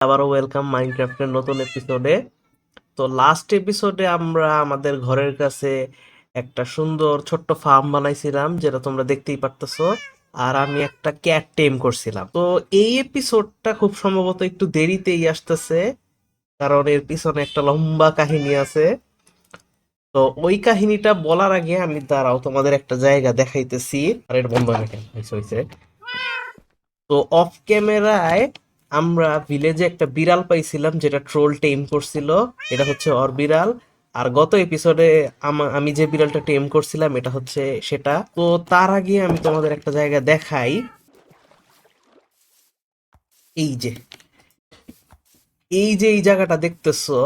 আবারও ওয়েলকাম মাইনক্রাফটের নতুন এপিসোডে। তো লাস্ট এপিসোডে আমরা আমাদের ঘরের কাছে একটা সুন্দর ছোট্ট ফার্ম বানাইছিলাম, যেটা তোমরা দেখতেই পারতেছো। আর আমি একটা ক্যাট টেম করছিলাম। তো এই এপিসোডটা খুব সম্ভবত একটু দেরিতেই আসতেছে, কারণ এর পিছনে একটা লম্বা কাহিনী আছে। তো ওই কাহিনীটা বলার আগে আমি দাঁড়াও তোমাদের একটা জায়গা দেখাইতেছি। আর এর বন্ধ না কেন হয়েছে। তো অফ ক্যামেরায় আমরা ভিলেজে একটা বিড়াল পাইছিলাম, যেটা ট্রোল টেম করছিল। এটা হচ্ছে ওর বিড়াল। আর গত এপিসোডে আমি যে বিড়ালটা টেম করছিলাম এটা হচ্ছে সেটা। তো তার আগে আমি তোমাদের একটা জায়গা দেখাই। এই যে এই জায়গাটা দেখতেছো।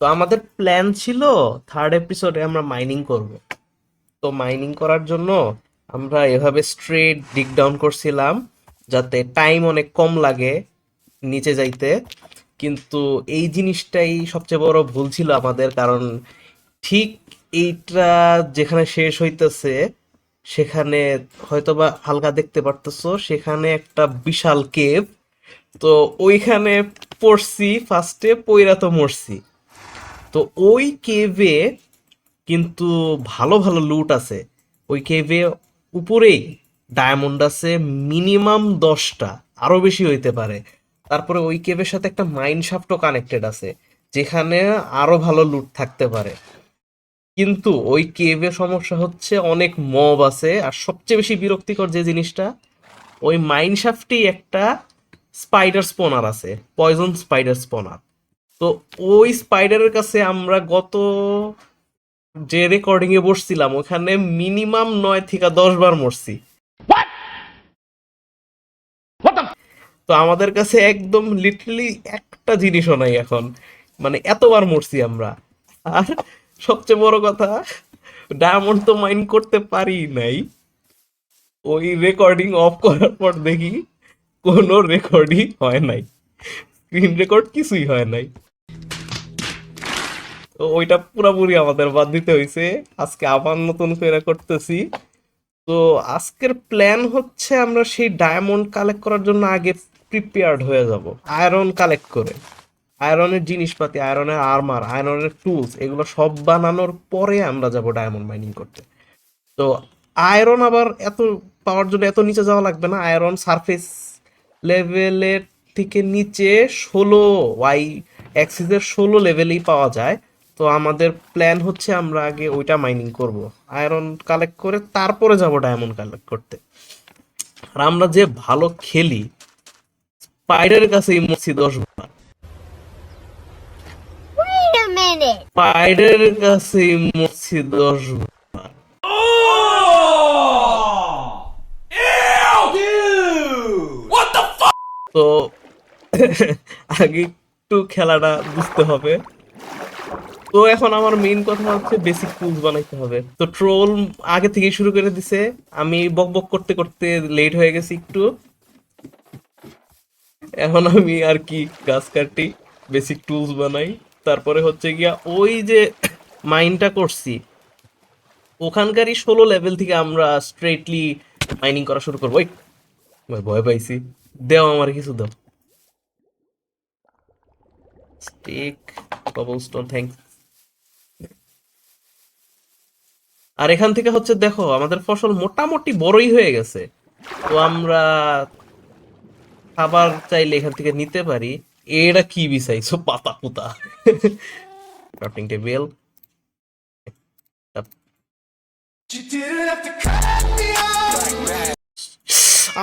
তো আমাদের প্ল্যান ছিল থার্ড এপিসোডে আমরা মাইনিং করব। তো মাইনিং করার জন্য আমরা এভাবে স্ট্রেট ডিগ ডাউন করছিলাম, যাতে টাইম অনেক কম লাগে নিচে যাইতে। কিন্তু এই জিনিসটাই সবচেয়ে বড় ভুল ছিল আমাদের, কারণ ঠিক এইটা যেখানে শেষ হইতেছে সেখানে হয়তোবা হালকা দেখতে পারতেছো, সেখানে একটা বিশাল কেভ। তো ওইখানে পড়ছি, ফার্স্টে পইরা তো মরছি। তো ওই কেভে কিন্তু ভালো ভালো লুট আছে। ওই কেভে উপরেই ডায়মন্ড আছে মিনিমাম 10টা, আরো বেশি হইতে পারে। তারপরে ওই কেভের সাথে একটা মাইন শাফটও কানেক্টেড আছে, যেখানে আরো ভালো লুট থাকতে পারে। কিন্তু ওই কেভে সমস্যা হচ্ছে অনেক মব আছে, আর সবচেয়ে বেশি বিরক্তিকর যে জিনিসটা, ওই মাইন শাফটেই একটা স্পাইডার স্পনার আছে, পয়জন স্পাইডার স্পনার। তো ওই স্পাইডারের কাছে আমরা গত যে রেকর্ডিং এ বসছিলাম ওখানে মিনিমাম 9 থেকে 10 বার মরছি। তো আমাদের কাছে একদম লিটারালি একটা জিনিসও নাই এখন, মানে এতবার মরছি আমরা। আর সবচেয়ে বড় কথা, ডায়মন্ড তো মাইন করতে পারি নাই। ওই রেকর্ডিং অফ করার পর দেখি কোনো রেকর্ডই হয় নাই, স্ক্রিন রেকর্ড কিছুই হয় নাই। তো ওইটা পুরোপুরি আমাদের বাদ দিতে হয়েছে। আজকে আবার নতুন করে করতেছি। তো আজকের প্ল্যান হচ্ছে আমরা সেই ডায়মন্ড কালেক্ট করার জন্য আগে প্রিপেয়ার্ড হয়ে যাব, আয়রন কালেক্ট করে। আয়রনের জিনিসপাতি, আয়রনের আর্মার, আয়রনের টুলস, এগুলো সব বানানোর পরে আমরা যাব ডায়মন্ড মাইনিং করতে। তো আয়রন আবার এত পাওয়ার জন্য এত নিচে যাওয়া লাগবে না। আয়রন সারফেস লেভেলের থেকে নিচে 16 অ্যাক্সিসের 16 লেভেলেই পাওয়া যায়। তো আমাদের প্ল্যান হচ্ছে আমরা আগে ওইটা মাইনিং করব, আয়রন কালেক্ট করে তারপরে যাব ডায়মন্ড কালেক্ট করতে। আর আমরা যে ভালো খেলি, স্পাইডারের কাছেই মরছি 10 বার। Wait a minute. স্পাইডারের কাছেই মরছি 10 বার। তো আগে একটু খেলাটা বুঝতে হবে। তো এখন আমার মেইন কথা হচ্ছে বেসিক টুলস বানাইতে হবে। তো ট্রোল আগে থেকেই শুরু করে দিছে, আমি বক বক করতে করতে লেট হয়ে গেছি একটু। এখন আমি আর কি গাছ কাটি, বেসিক টুলস বানাই। তারপরে হচ্ছে গিয়া ওই যে মাইনটা করছি ওখানকারই 16 লেভেল থেকে আমরা স্ট্রেটলি মাইনিং করা শুরু করবো। ওই ভাই, ভয় পাইছি। দেও আমার কিছু দাও। Stick, cobblestone, thank. আর এখান থেকে হচ্ছে দেখো আমাদের ফসল মোটামুটি বড়ই হয়ে গেছে। তো আমরা খাবার চাইলে এখান থেকে নিতে পারি। এটা কি বিছাইছো পাতা পুতা? Crafting table.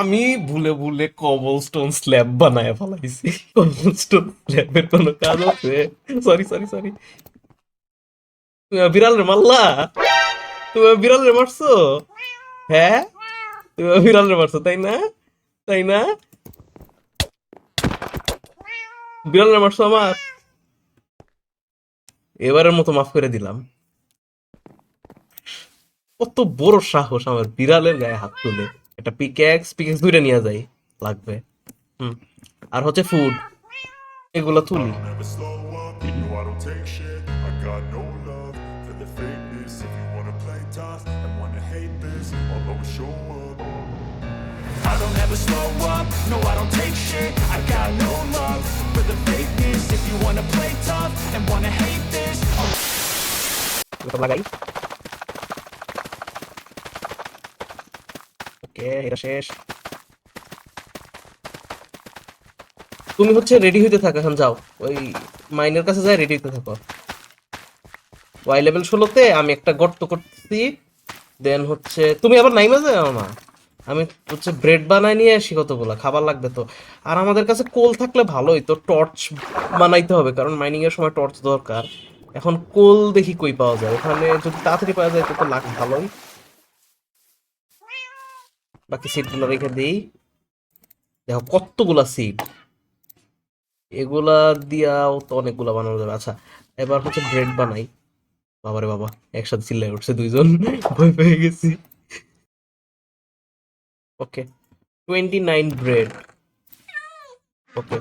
আমি ভুলে ভুলে কবলস্টোন স্ল্যাব বানায় ফেলাইছি। কবলস্টোন স্ল্যাবের কোনো কাজ আছে? Sorry sorry sorry. তুমি বিড়াল রে মারলা? তুমি বিড়াল রে মারছো? হ্যাঁ, তুমি বিড়াল রে মারছো তাই না? তাই না? বিড়াল রে মারছো আমার? এবারের মতো মাফ করে দিলাম। কত বড় সাহস আমার বিড়ালের গায়ে হাত তুলে। একটা পিক্যাক্স, পিক্যাক্স দুইটা নিয়ে যাই, লাগবে। হুম। আর হচ্ছে ফুড, এগুলো তুলি। I'll never slow up, you know I don't take shit. I got no love for the fakeness. If you wanna play tough and wanna hate this, I'll always show up. I don't ever slow up, no I don't take shit. I got no love for the and wanna hate this. এটা লাগাই। ওকে, এটা শেষ। তুমি হচ্ছে ready হইতে থাকো, এখন যাও ওই মাইনের কাছে যাই রেডি হইতে থাকো। ওয়াই লেভেল 16-তে আমি একটা গর্ত করতেছি, দেন হচ্ছে তুমি আবার নাইমা যাও না, আমি হচ্ছে ব্রেড বানাই নিয়ে আসি, কতগুলা খাবার লাগবে তো। আর আমাদের কাছে কোল থাকলে ভালোই তো, টর্চ বানাইতে হবে কারণ মাইনিং এর সময় টর্চ দরকার। এখন কোল দেখি কই পাওয়া যায়, ওখানে যদি তাড়াতাড়ি পাওয়া যায় তো লাগ ভালোই। বাকি সিটগুলো রেখে দিই। দেখো কতগুলা সিট, এগুলা দিয়াও তো অনেকগুলা বানানো যাবে। আচ্ছা, এবার হচ্ছে ব্রেড বানাই। বাবারে বাবা, একসাথে চিল্লাই উঠছে দুইজন, ভয় পেয়ে গেছি। ওকে, 29 ব্রেড। ওকে,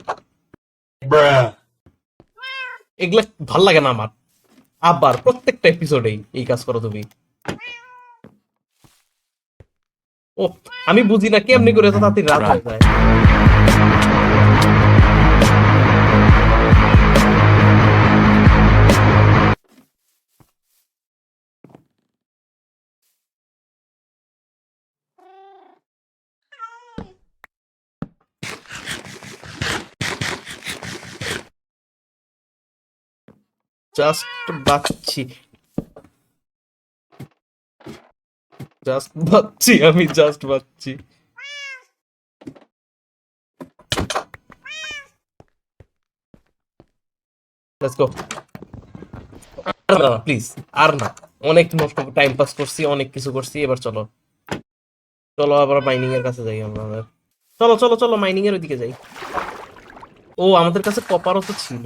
এগুলা ভাল লাগে না আমার, আবার প্রত্যেকটা এপিসোডেই এই কাজ করো তুমি। ও, আমি বুঝি না কেমনি করে এত তাড়াতাড়ি রাত হয়ে যায়। জাস্ট বাঁচছি, জাস্ট বাঁচছি, আমি জাস্ট বাঁচছি। Let's go. আর না প্লিজ, আর না, অনেক নষ্ট টাইম পাস করছি, অনেক কিছু করছি, এবার চলো চলো আবার মাইনিং এর কাছে যাই আমরা। চলো চলো চলো মাইনিং এর ওইদিকে যাই। ও, আমাদের কাছে কপারও তো ছিল,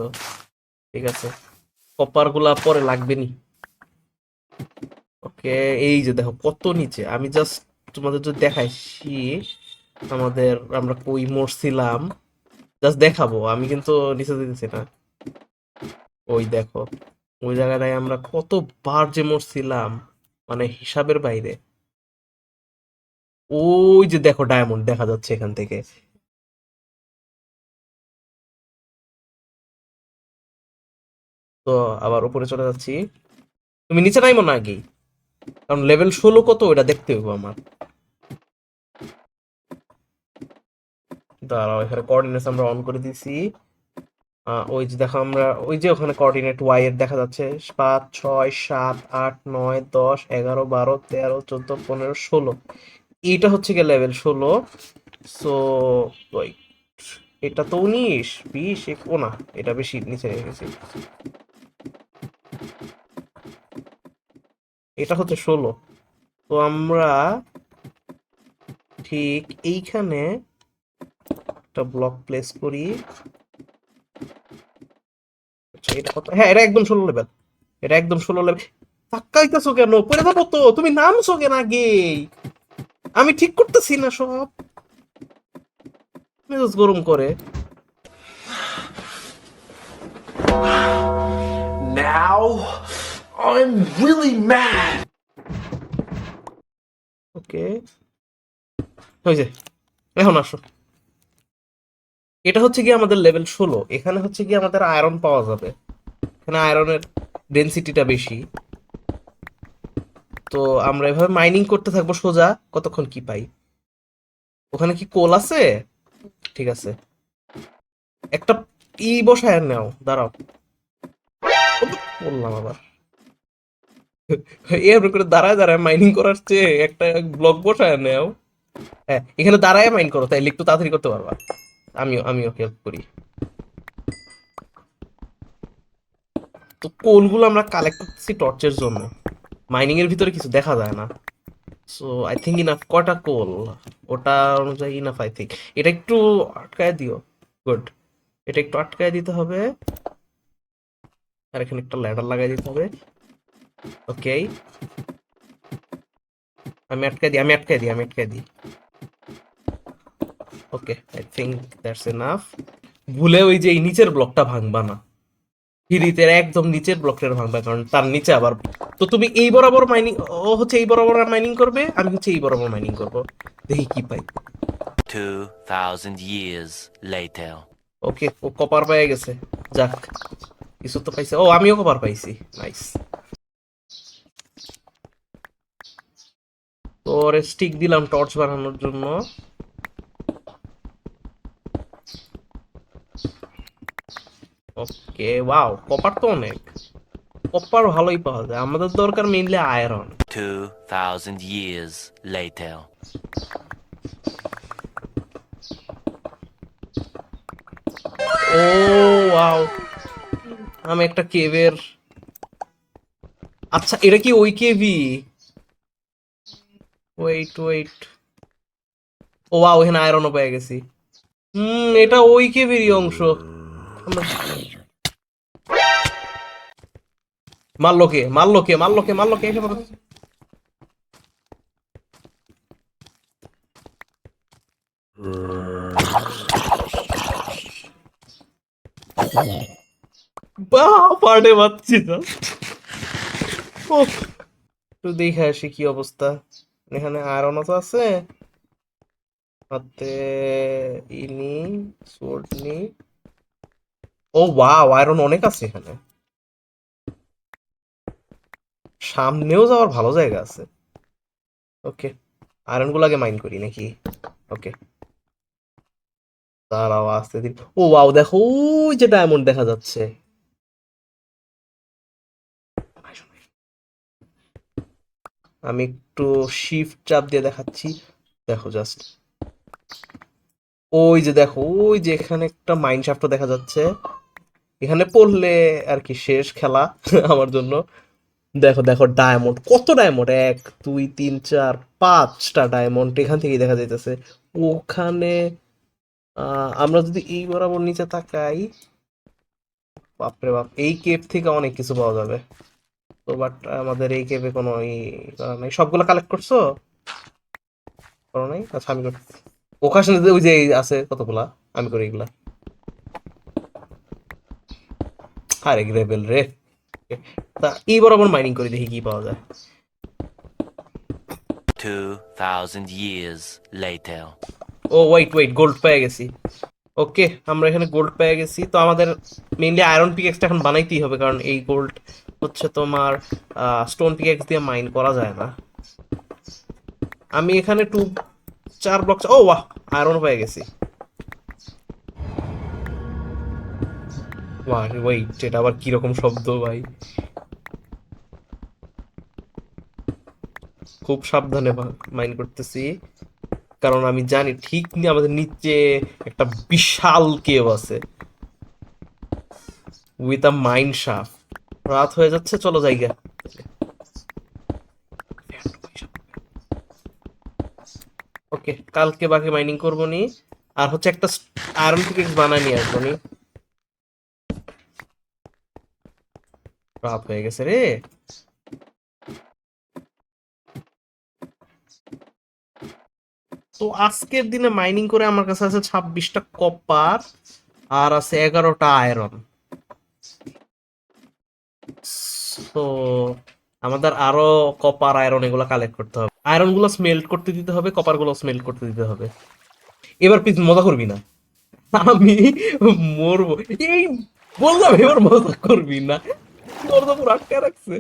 ঠিক আছে, কপার গুলা পরে লাগবে নি। ওকে, এই যে দেখো কত নিচে, আমি জাস্ট তোমাদের যদি দেখাইছি আমাদের, আমরা কই মরছিলাম জাস্ট দেখাবো, আমি কিন্তু নিচে দিতেছি না। ওই দেখো, ওই জায়গাটায় আমরা কতবার যে মরছিলাম, মানে হিসাবের বাইরে। ওই যে দেখো ডায়মন্ড দেখা যাচ্ছে এখান থেকে। তো আবার উপরে চলে যাচ্ছি, তুমি নিচে নাইমো না আগে, কারণ লেভেল 16 কত ওটা দেখতে হবে আমার। দাঁড়াও, এখানে কোঅর্ডিনেটস আমরা অন করে দিছি। ওই যে দেখো, আমরা ওই যে ওখানে কোঅর্ডিনেট ওয়াই এর দেখা যাচ্ছে 5 6 7 8 9 10 11 12 13 14 15 16, এইটা হচ্ছে গিয়ে লেভেল 16। সো ওই, এটা তো 19 20 ও না, এটা বেশি নিচে রেখেছি, এটা হচ্ছে 16। তো আমরা ঠিক এইখানে একটা ব্লক প্লেস করি। আচ্ছা, এটা কত? হ্যাঁ, এটা একদম 16 লেভেল, এটা একদম 16 লেভেল। ধাক্কাইতেছো কেন? পড়ে যাবো তো, তুমি নামছো কেন আগে? আমি ঠিক করতেছি না সব, মেজাজ গরম করে। Now I'm really mad. ওকে, হয়েছে, এখন আসো। এটা হচ্ছে কি আমাদের লেভেল 16, এখানে হচ্ছে কি আমাদের আয়রন পাওয়া যাবে, এখানে আয়রনের ডেনসিটিটা বেশি। তো আমরা এভাবে মাইনিং করতে থাকবো সোজা, কতক্ষণ কি পাই। ওখানে কি কোল আছে? ঠিক আছে, একটা বসায় নাও, দাঁড়াও। ওপ, বললাম আবার, এভাবে করে দাঁড়ায় দাঁড়ায় মাইনিং করার চেয়ে একটা ব্লক বসায় নাও। হ্যাঁ, এখানে দাঁড়ায় মাইন করো, তাইলে একটু তাড়াতাড়ি করতে পারবা। আমিও হেল্প করি। তো কোলগুলো আমরা কালেক্ট করতেছি টর্চের জন্য, মাইনিং এর ভিতরে কিছু দেখা যায় না। সো আই থিঙ্ক ইনাফ, কটা কোল ওটা অনুযায়ী ইনাফ আই থিঙ্ক। এটা একটু আটকায় দিও, গুড, এটা একটু আটকায় দিতে হবে। আর এখানে একটা ল্যাডার লাগাই দিতে হবে। ওকে, আমি আটকাই দিই। ওকে, আই থিঙ্ক দ্যাটস এনাফ। ভুলে ওই যে এই নিচের ব্লকটা ভাঙবা না, ফ্রিতে একদম নিচের ব্লকটা ভাঙবা, কারণ তার নিচে আবার। তো তুমি এই বরাবর মাইনিং, ও হচ্ছে এই বরাবর মাইনিং করবে, আমি হচ্ছে এই বরাবর মাইনিং করব, দেখি কি পাই। 2000 years later. ওকে, ও কপার পেয়ে গেছে, যাক। কিছু তো পাইছে। ও, আমিও কপার পাইছি। নাইস। তোর স্টিক দিলাম টর্চ বানানোর জন্য। ওকে, ওয়াও, কপার তো অনেক। কপার ভালোই পাওয়া যায়, আমাদের দরকার মেইনলি আয়রন। 2,000 years later. ও ওয়াও, আমি একটা কেভের, আচ্ছা এটা কি ওই কেভি? ওয়েট ওয়েট, ও ওয়াও, এখানে আয়রনও পেয়ে গেছি। এটা ওই কেভেরই অংশ। আমরা- মারলো কে, মারলো কে, মারলো কে, মারলো কে, এসে পড়ো। বাহ, পার্টে পাচ্ছি না। উফ, একটু দেখে আসি কি অবস্থা। এখানে আয়রনও তো আছে, হাতে ইনি সোর্ড নি। ও ওয়াও, আয়রন অনেক আছে এখানে। সামনেও যাওয়ার ভালো জায়গা আছে। ওকে, আয়রন গুলো আগে মাইন করি নাকি? ওকে, দাঁড়াও আসতে দিন। ও ওয়াও, দেখো ওই যে ডায়মন্ড দেখা যাচ্ছে। আমি একটু শিফট চাপ দিয়ে দেখাচ্ছি, দেখো জাস্ট। ওই যে দেখো, ওই যে এখানে একটা মাইন শাফটও দেখা যাচ্ছে। এখানে পড়লে আর কি শেষ খেলা আমার জন্য। দেখো দেখো ডায়মন্ড, কত ডায়মন্ড, 1 2 3 4 5টা ডায়মন্ড এখান থেকেই দেখা যাইতেছে। ওখানে আমরা যদি এই বরাবর নিচে তাকাই, বাপরে বাপ, এই কেভ থেকে অনেক কিছু পাওয়া যাবে। তো বাট আমাদের এই কেভে কোনো করা নাই। সবগুলো কালেক্ট করছো? করো নাই? আচ্ছা, আমি করছি। ওখানে ওই যে আছে কতগুলা, আমি করি এগুলা। আরে গ্রেভেল রে। তা এই বরাবর মাইনিং করে দেখি কি পাওয়া যায়। 2,000 years later. ও ওয়েট ওয়েট, গোল্ড পেয়ে গেছি। ওকে, আমরা এখানে গোল্ড পেয়ে গেছি। তো আমাদের মেইনলি আয়রন পিকেক্সটা এখন বানাইতেই হবে, কারণ এই গোল্ড হচ্ছে তোমার স্টোন পিকেক্স দিয়ে মাইন করা যায় না। আমি এখানে 4 ব্লক, ও বাহ, আয়রন পেয়ে গেছি। বাহ, ওয়েট, এটা আবার কিরকম শব্দ ভাই? খুব সাবধানে মাইন করতেছি, কারণ আমি জানি ঠিক আমাদের নিচে একটা বিশাল কেভ আছে উইথ আ মাইন শাফট। রাত হয়ে যাচ্ছে, চলো জায়গা। ওকে, কালকে বাকি মাইনিং করবো নি। আর হচ্ছে একটা আয়রন পিকেক্স বানাই নিয়ে আসবো নি। রাত হয়ে গেছে রে। তো আজকের দিনে মাইনিং করে আমার কাছে আছে 26টা কপার, আর আছে 11টা আয়রন। তো আমাদের আরো কপার আয়রন এগুলো কালেক্ট করতে হবে। আয়রন গুলো স্মেল্ট করতে দিতে হবে, কপার গুলো স্মেল্ট করতে দিতে হবে। এবার প্লিজ মজা করবি না, আমি মরবো। এই বললাম, এবার মজা করবি না। মজা পুরো আটকে রাখছে।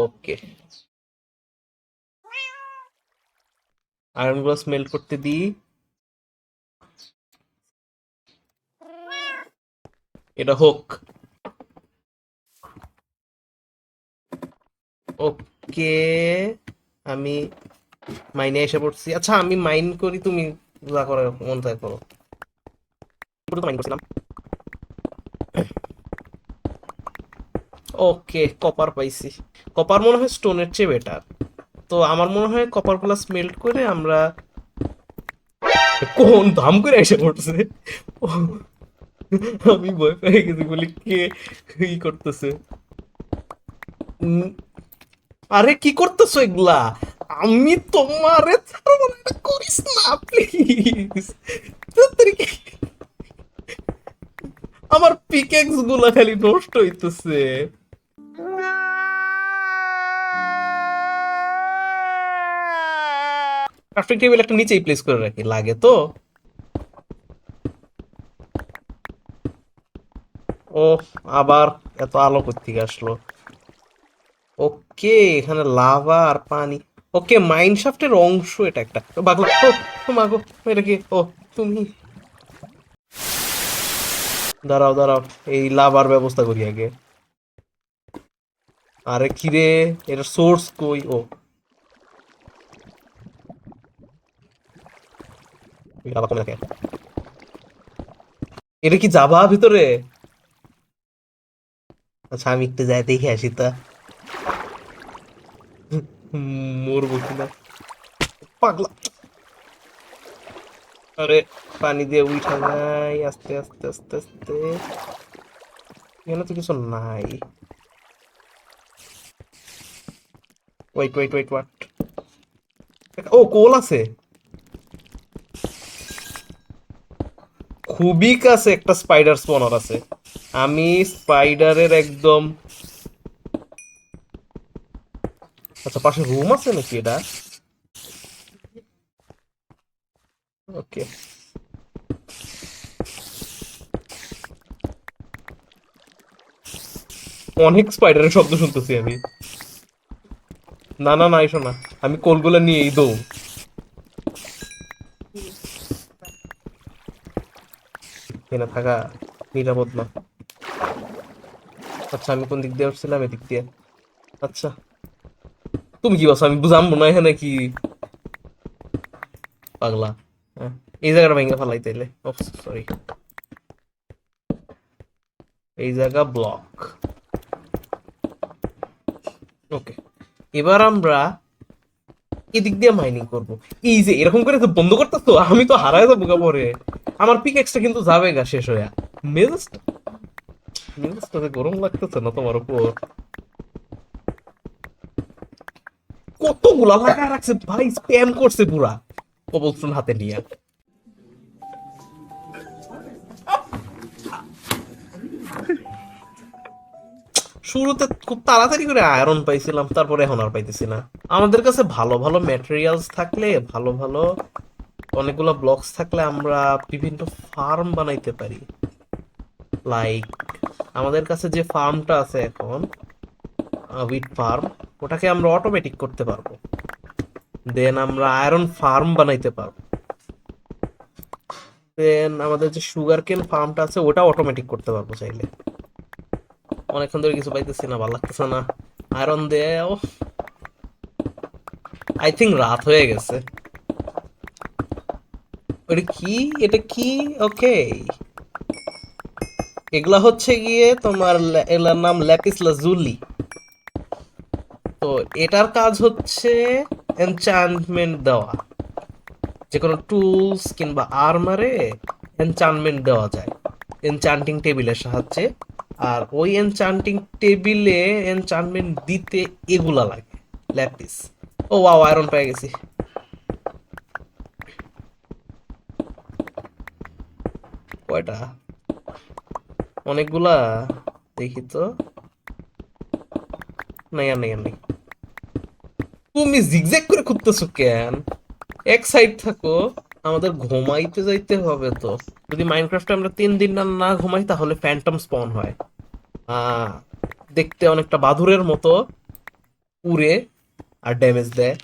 ওকে, আয়রন গুলো স্মেল্ট করতে দিই। এটা হোক। ওকে, আমি মাইনে এসে পড়ছি। আচ্ছা, আমি মাইন করি, তুমি যা করে মন চায় করো। পুরো তো মাইন করছিলাম। ওকে, কপার পাইছি। কপার মনে হয় স্টোনের চেয়ে বেটার। তো আমার মনে হয় কপার গুলা স্মেল্ট করে আমরা, কোন দাম করে এসে পড়ছে। ও, আমি ভয় পেয়ে গেছি বলি কে ই করতেছে। উম, আরে কি করতেছো এগুলা? আমি তোমারে ছাড়বো না, এটা করিস না প্লিজ। আমার পিকেক্স গুলা খালি নষ্ট হইতেছে। ক্রাফটিং টেবিল একটা নিচেই প্লেস করে রাখি, লাগে তো। ও, আবার এত আলো কোত্থেকে আসলো? ওকে, এখানে লাভা আর পানি। ওকে, মাইন শাফটের অংশ এটা একটা। ও বাগলা, ও মাগো, এটা কি? ও, তুমি দাঁড়াও দাঁড়াও, এই লাভার ব্যবস্থা করি আগে। আরে কি রে, এটার সোর্স কই? ও, লাভা কমে থাকে। এটা কি যাবা ভিতরে? আচ্ছা, আমি একটু যাই দেখে আসি তা। মরবো কিনা, পাগলা। আরে, পানি দিয়ে উঠা যায় আস্তে আস্তে আস্তে আস্তে। এখানে তো কিছু নাই। Wait wait wait what. ও, কোল আছে। খুবই কাছে একটা স্পাইডার স্পনার আছে। আমি স্পাইডারের একদম, আচ্ছা পাশে রুম আছে নাকি এটা? ওকে, অনেক স্পাইডারের শব্দ শুনতেছি আমি। না না না, এসো না, আমি কোলগুলো নিয়েই দৌড়। এখানে থাকা নিরাপদ না। আচ্ছা, আমি কোন দিক দিয়ে উঠছিলাম? এদিক দিয়ে। আচ্ছা, তুমি কি বলছো? আমি বুঝাম না এখানে কি, পাগলা। হ্যাঁ, এই জায়গাটা ভেঙে ফেলাই তাইলে। ও সরি, এই জায়গা ব্লক। ওকে, এবার আমরা এদিক দিয়ে মাইনিং করব। এই যে এরকম করে তো বন্ধ করতে, তো আমি তো হারায় যাবো গা পরে। আমার পিক এক্সটা কিন্তু যাবে গা শেষ হয়ে। মেজাজটা মেজাজটাতে গরম লাগতেছে না তোমার উপর? কতগুলা লাগা রাখছে ভাই, স্প্যাম করছে পুরা কবলস্টোন হাতে নিয়ে। শুরুতে খুব তাড়াতাড়ি করে আয়রন পাইছিলাম, তারপরে এখন আর পাইতেছি না। আমাদের কাছে ভালো ভালো ম্যাটেরিয়ালস থাকলে, ভালো ভালো অনেকগুলো ব্লকস থাকলে আমরা বিভিন্ন ফার্ম বানাইতে পারি। লাইক আমাদের কাছে যে ফার্মটা আছে এখন, উইট ফার্ম, ওটাকে আমরা অটোমেটিক করতে পারবো। দেন আমরা আয়রন ফার্ম বানাইতে পারবো। দেন আমাদের যে সুগার কেন ফার্মটা আছে, ওটা অটোমেটিক করতে পারবো চাইলে। অনেকক্ষণ ধরে কিছু পাইতেছি না, ভালো লাগতেছে না। আয়রন দেও। আই থিঙ্ক রাত হয়ে গেছে। ওটা কি? এটা কি? ওকে, এগুলা হচ্ছে গিয়ে তোমার এগুলার নাম ল্যাপিস লাজুলি। তো এটার কাজ হচ্ছে এনচান্টমেন্ট দেওয়া। যে কোনো টুলস কিংবা আর্মারে এনচান্টমেন্ট দেওয়া যায় এনচান্টিং টেবিলের সাহায্যে। আর ওই এনচান্টিং টেবিলে এনচান্টমেন্ট দিতে এগুলা লাগে, ল্যাপিস। ও ওয়াও, আয়রন পেয়ে গেছি। কয়টা? অনেকগুলা। দেখি তো। নাই আর নেই আর নেই। তুমি জিগজ্যাগ করে খুঁজতেছো কেন? এক সাইড থাকো, আমাদের ঘুমাইতে যাইতে হবে তো। যদি মাইনক্রাফটে আমরা 3 দিন না না ঘুমাই তাহলে ফ্যান্টম স্পন হয়। আহ দেখতে অনেকটা বাদুরের মতো উড়ে আর ড্যামেজ দেয়।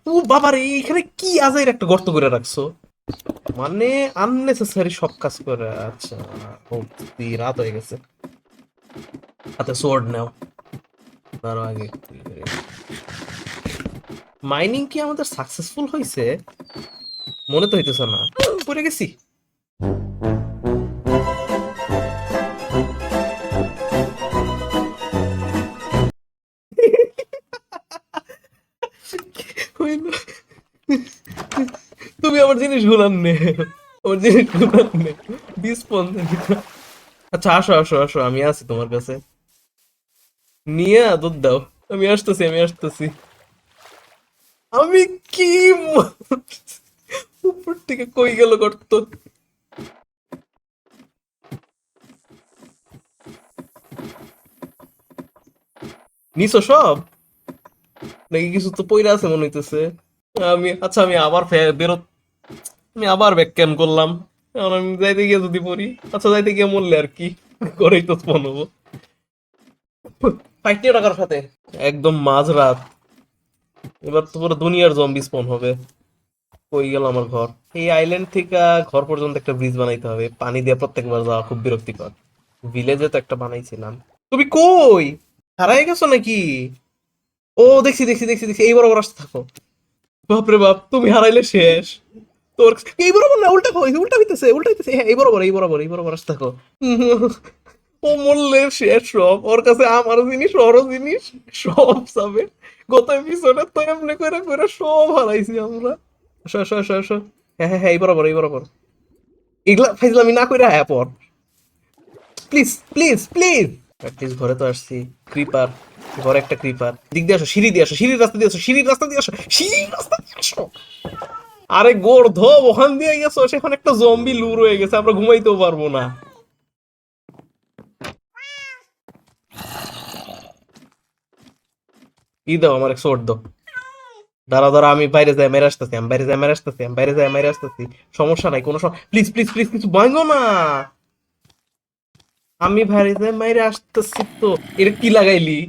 ও বাবারে, এখানে কি আজাইর একটা গর্ত করে রাখছো? মানে আননেসেসারি সব কাজ করে। আচ্ছা, ও রাত হয়ে গেছে। হাতে সোর্ড নাও। তার আগে মাইনিং কি আমাদের সাকসেসফুল হয়েছে? মনে তো হইতেছে না। পড়ে গেছি। হইল। তুমি আমার জিনিস গুলান নে, আমার জিনিস গুলান নে। আচ্ছা, আসো আসো আসো, আমি আছি তোমার কাছে। নিয়ে দুধ দাও। আমি আসতেছি, আমি আসতেছি। আমি কি উপর থেকে কই গেল গর্ত? নিছো সব? নাকি কিছু তো পইরা আছে মনে হইতেছে। আচ্ছা আমি আবার বেরোত, আমি আবার ব্যাক ক্যাম করলাম। এখন আমি যাইতে গিয়ে যদি পড়ি, আচ্ছা যাইতে গিয়ে মরলে আর কি, করেই তো স্পন হবো। ফাইট নিয়ে টাকার সাথে একদম মাঝরাত, এবার তো পুরো দুনিয়ার জম্বি স্পন হবে। কই গেল আমার ঘর? এই আইল্যান্ড থেকে ঘর পর্যন্ত একটা ব্রিজ বানাইতে হবে, পানি দিয়ে প্রত্যেকবার যাওয়া খুব বিরক্তিকর। ভিলেজে তো একটা বানাইছিলাম। তুমি কই হারাই গেছো নাকি? ও দেখছি দেখছি দেখছি দেখছি, এই বরাবর আসতে থাকো। বাপরে বাপ, তুমি হারাইলে শেষ। তোর এই বরাবর না, উল্টা হইছে, উল্টা হইতেছে, উল্টা হইতেছে, হ্যাঁ এই বরাবর এই বরাবর এই বরাবর আসতে থাকো। ও মরলে শেষ সব, ওর কাছে আমার জিনিস ওরও জিনিস সব যাবে। গত এপিসোডে তো এমনি করে করে সব হারাইছি আমরা। আসো আসো আসো আসো। হ্যাঁ হ্যাঁ হ্যাঁ, এই বরাবর এই বরাবর। এগুলা ফাইজলামি না কইরা হ্যাঁ পর, প্লিজ প্লিজ প্লিজ। অ্যাটলিস্ট ঘরে তো আসছি। ক্রিপার, ঘরে একটা ক্রিপার। দিক দিয়ে আসো, সিঁড়ি দিয়ে আসো, সিঁড়ির রাস্তা দিয়ে আসো, সিঁড়ির রাস্তা দিয়ে আসো, সিঁড়ির রাস্তা দিয়ে আসো। আরে গোর্ধ, ওখান দিয়ে গেছো, সেখানে একটা জম্বি লুর হয়ে গেছে, আমরা ঘুমাইতেও পারবো না। ই দাও আমার এক সোর্ড দাও। দাঁড়া দাঁড়া, আমি বাইরে যাই মেরে আসতেছি, আমি বাইরে যাই মেরে আসতেছি, আমি বাইরে যাই মেরে আসতেছি। সমস্যা নাই কোনো, প্লিজ প্লিজ প্লিজ কিছু ভাঙো না। আমি বাইরে যাই মেরে আসতেছি তো। এটা কি লাগাইলি?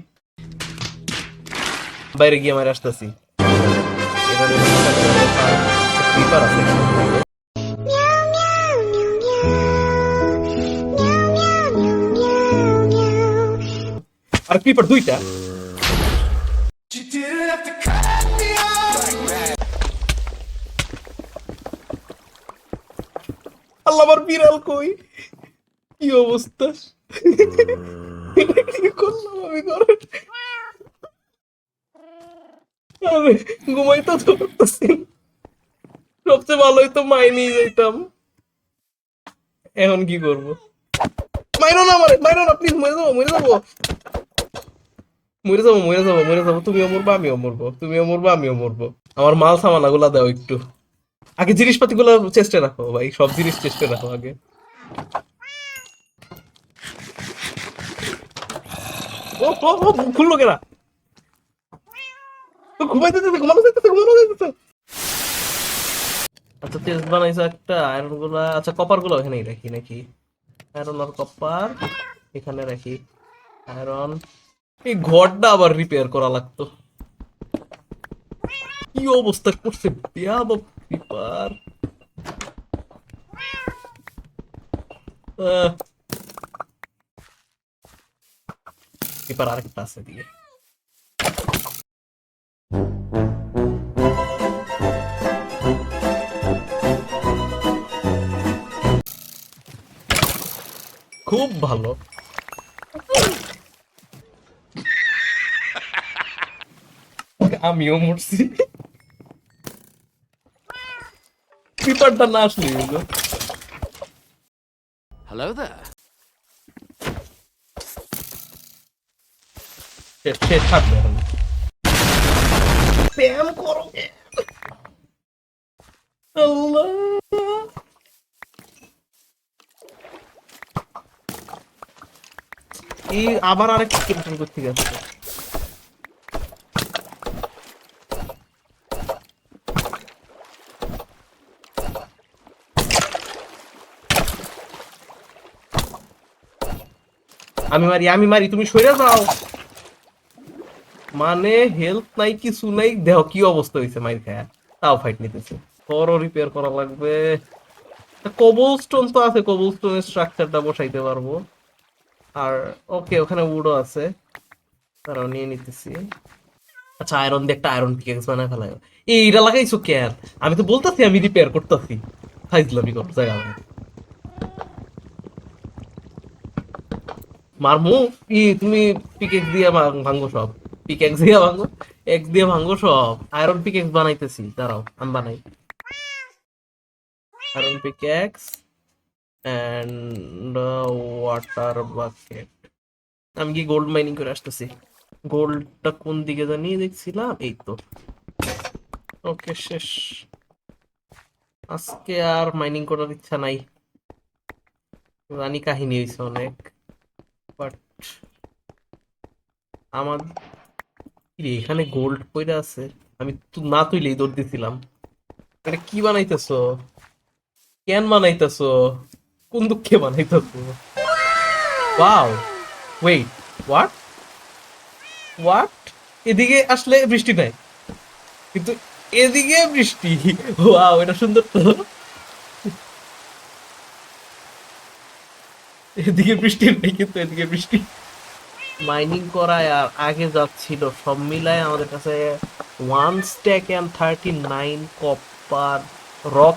বাইরে গিয়ে মেরে আসতেছি। এটা ক্রিপার আছে এখানে। আর ক্রিপার দুইটা। You didn't have to cut me off. আল্লাহ, আমার বিড়াল কই? কি অবস্থা? এটা কি করলাম আমি ঘরে? আমি ঘুমাইতে তো পারতেছি না। সবচেয়ে ভালো হইতো মাই নিয়ে যেতাম। এখন কি করবো? মাইরো না আমারে, মাইরো না প্লিজ, মরে যাবো মরে যাবো মরে যাবো মরে যাবো মরে যাবো। তুমিও মরবা আমিও মরবো, তুমিও মরবা আমিও মরবো। আমার মাল সামানা গুলা দাও একটু। আগে জিনিসপাতি গুলো চেষ্টা রাখো ভাই, সব জিনিস চেষ্টা রাখো আগে। ও ও ও, খুললো কেনা? ঘুমাইতে যেতে, ঘুমানো যাইতেছে, ঘুমানো যাইতেছে। আচ্ছা চেস্ট বানাইছো একটা, আয়রন গুলা, আচ্ছা কপার গুলো এখানেই রাখি নাকি? আয়রন আর কপার এখানে রাখি। আয়রন, এই ঘরটা আবার রিপেয়ার করা লাগতো। কি অবস্থা করছে বেয়াদব ক্রিপার। ক্রিপার আরেকটা আছে দিয়ে। খুব ভালো। আমিও মরছি। ক্রিপারটা না আসলে হলো। Hello there. সে থাকবে এখন। স্প্যাম করো। আল্লাহ, এই আবার আরেকটা ক্রিপ্টন করতে গেছে। আমি মারি আমি মারি, তুমি সরে যাও। মানে হেলথ নাই কিছু নাই, দেহ কি অবস্থা হয়েছে মাইর খায়া, তাও ফাইট নিতেছে। বড় রিপেয়ার করা লাগবে। কবলস্টোন তো আছে, কবলস্টোনের স্ট্রাকচারটা বসাইতে পারবো। আর ওকে, ওখানে উডও আছে, তারাও নিয়ে নিতেছি। আচ্ছা আয়রন দিয়ে একটা আয়রন পিকেক্স বানায় ফেলাই। এইটা লাগাইছো কেন? আমি তো বলতাছি আমি রিপেয়ার করতেছি, ফাইজলামি কর জায়গা নাই। মারমু কি তুমি? পিকেক্স দিয়ে ভাঙ্গো সব, পিকেক্স দিয়ে ভাঙ্গো, এক্স দিয়ে ভাঙ্গো সব। আয়রন পিকেক্স বানাইতেছি, দাঁড়াও আমি বানাই। Iron pickaxe and water bucket. আমি কি গোল্ড মাইনিং করে আসতেছি। গোল্ডটা কোন দিকে জানি দেখছিলাম, এই তো। ওকে শেষ। আজকে আর মাইনিং করার ইচ্ছা নাই, জানি কাহিনী হয়েছে অনেক, বাট আমার কিরে, এখানে গোল্ড পইরা আছে? আমি তো না তুইলেই দৌড় দিছিলাম। এটা কি বানাইতেছো? কেন বানাইতেছো? কোন দুঃখে বানাইতেছো? Wow, wait, what what? এদিকে আসলে বৃষ্টি নাই, কিন্তু এদিকে বৃষ্টি। ওয়াও, এটা সুন্দর তো। এদিকে বৃষ্টি নেই, কিন্তু এদিকে বৃষ্টি। মাইনিং করায় আর আগে যাচ্ছিল সব মিলায় আমাদের কাছে 1 স্ট্যাক and 39 কপার,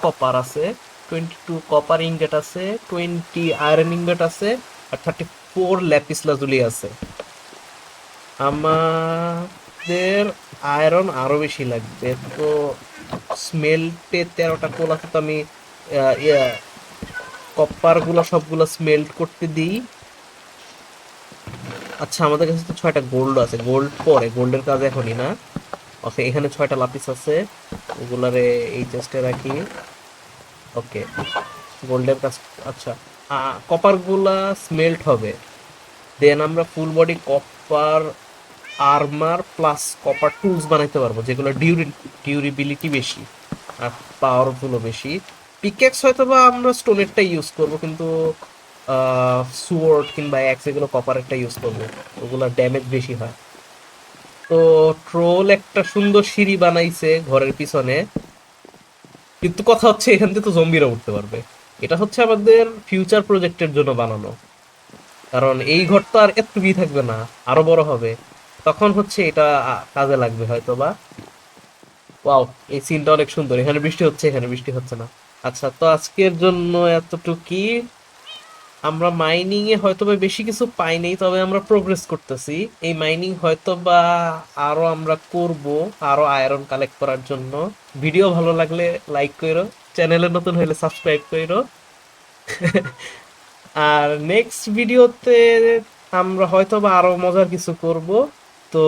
কপার আছে, 22 কপার ইনগট আছে, 20 আয়রন ইনগট আছে, আর 34 ল্যাপিস লাজুলি আছে। আমাদের আয়রন আরো বেশি লাগবে, তো স্মেল্টে 13টা কোল আছে, তো আমি কপার গুলো সবগুলো স্মেল্ট করতে দিই। আচ্ছা, আমাদের কাছে তো 6টা গোল্ড আছে, গোল্ড পরে, গোল্ডের কাজ এখনই না। ওকে, এখানে 6টা লাপিস আছে, ওগুলারে এই চেস্টে রাখি। ওকে, গোল্ডের কাজ। আচ্ছা, কপার গুলা স্মেল্ট হবে, দেন আমরা full body copper armour plus copper tools বানাইতে পারবো, যেগুলো ডিউরেবিলিটি বেশি আর পাওয়ারফুলও বেশি। পিকেক্স হয়তো বা আমরা স্টোনেরটা ইউজ করব, কিন্তু সুয়ার্ড কিংবা অ্যাক্স এগুলো কপারেরটা ইউজ করবো, ওগুলো ড্যামেজ বেশি হয়। তো ট্রোল একটা সুন্দর সিঁড়ি বানাইছে ঘরের পিছনে, কিন্তু কথা হচ্ছে এখান থেকে তো জম্বিরা উঠতে পারবে। এটা হচ্ছে আমাদের ফিউচার প্রজেক্টের জন্য বানানো, কারণ এই ঘর তো আর এতটুকুই থাকবে না, আরো বড় হবে, তখন হচ্ছে এটা কাজে লাগবে হয়তো বা। ওয়াও, এই সিনটা অনেক সুন্দর, এখানে বৃষ্টি হচ্ছে, এখানে বৃষ্টি হচ্ছে না। আচ্ছা, তো আজকের জন্য এতটুকুই। আমরা মাইনিং এ হয়তোবা বেশি কিছু পাই নাই, তবে আমরা প্রোগ্রেস করতেছি। এই মাইনিং হয়তোবা আরো আমরা করব, আরো আয়রন কালেক্ট করার জন্য। ভিডিও ভালো লাগলে লাইক কইরো, চ্যানেলে নতুন হলে সাবস্ক্রাইব কইরো। আর নেক্সট ভিডিওতে আমরা হয়তোবা আরো মজার কিছু করব। তো